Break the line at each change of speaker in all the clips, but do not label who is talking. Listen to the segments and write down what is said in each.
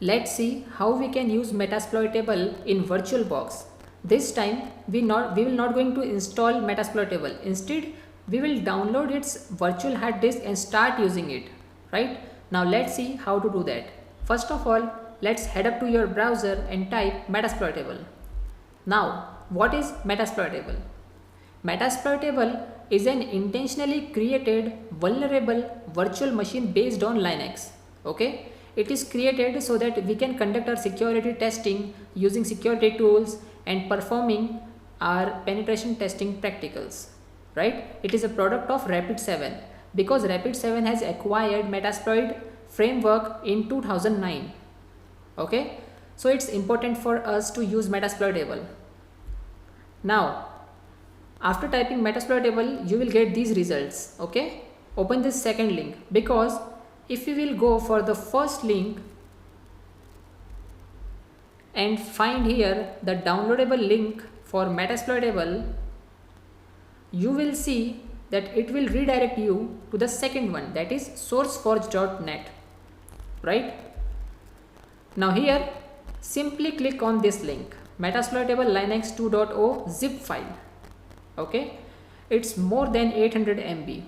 Let's see how we can use Metasploitable in VirtualBox. This time we will not going to install Metasploitable. Instead, we will download its virtual hard disk and start using it. Right? Now let's see how to do that. First of all, let's head up to your browser and type Metasploitable. Now, what is Metasploitable? Metasploitable is an intentionally created vulnerable virtual machine based on Linux. Okay? It is created so that we can conduct our security testing using security tools and performing our penetration testing practicals. Right? It is a product of Rapid7 because Rapid7 has acquired Metasploit framework in 2009. Okay? So it's important for us to use Metasploitable. Now, after typing Metasploitable, you will get these results. Okay? Open this second link because if you will go for the first link and find here the downloadable link for Metasploitable, you will see that it will redirect you to the second one, that is sourceforge.net. Right? Now here, simply click on this link, Metasploitable Linux 2.0 zip file. Okay, it's more than 800 MB.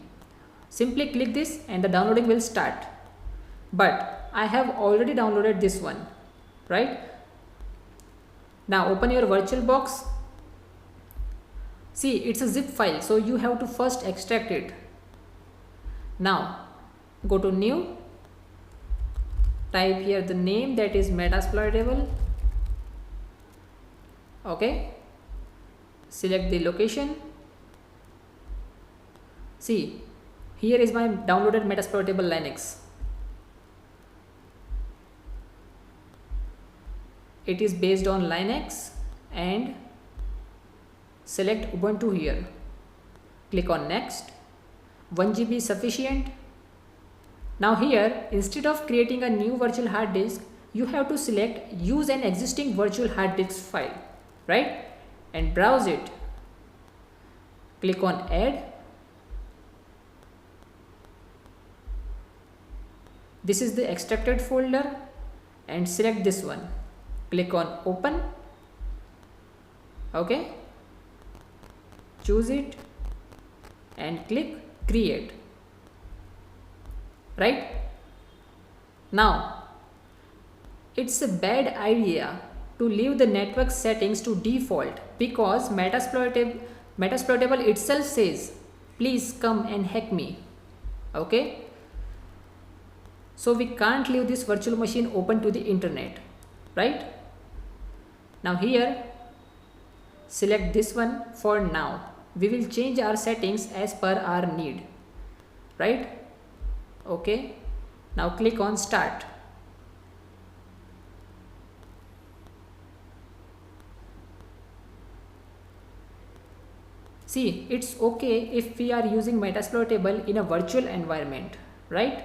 Simply click this and the downloading will start. But I have already downloaded this one, right? Now open your VirtualBox. See, it's a zip file, so you have to first extract it. Now go to new, type here the name, that is Metasploitable. Okay, select the location. See, here is my downloaded Metasploitable Linux. It is based on Linux and select Ubuntu here. Click on next. 1 GB sufficient. Now here, instead of creating a new virtual hard disk, you have to select use an existing virtual hard disk file, right? And browse it. Click on add. This is the extracted folder and select this one. Click on open. Okay. Choose it and click create. Right? Now, it's a bad idea to leave the network settings to default because Metasploitable itself says, please come and hack me. Okay? So we can't leave this virtual machine open to the internet, right? Now here, select this one for now. We will change our settings as per our need, right? Okay. Now click on start. See, it's okay if we are using Metasploitable in a virtual environment, right?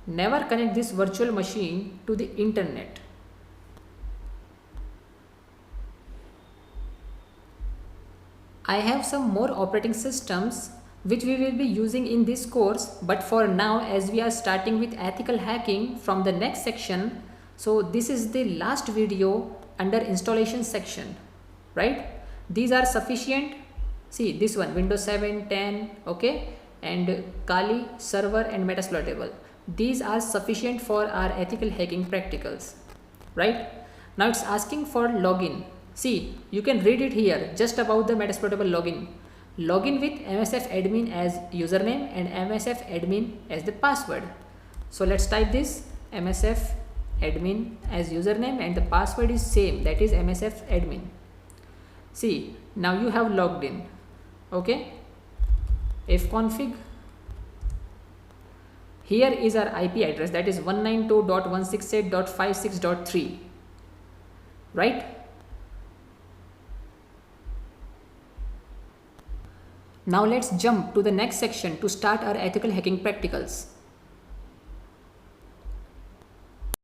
Never connect this virtual machine to the internet. I have some more operating systems which we will be using in this course, but for now, as we are starting with ethical hacking from the next section, so this is the last video under installation section, right? These are sufficient. See this one, Windows 7, 10, okay, and Kali server and Metasploitable. These are sufficient for our ethical hacking practicals, right? Now it's asking for login. See, you can read it here just about the Metasploitable login. Login with MSF admin as username and MSF admin as the password. So let's type this, MSF admin as username and the password is same, that is MSF admin. See, now you have logged in. Okay, ifconfig. Here is our IP address, that is 192.168.56.3, right? Now let's jump to the next section to start our ethical hacking practicals.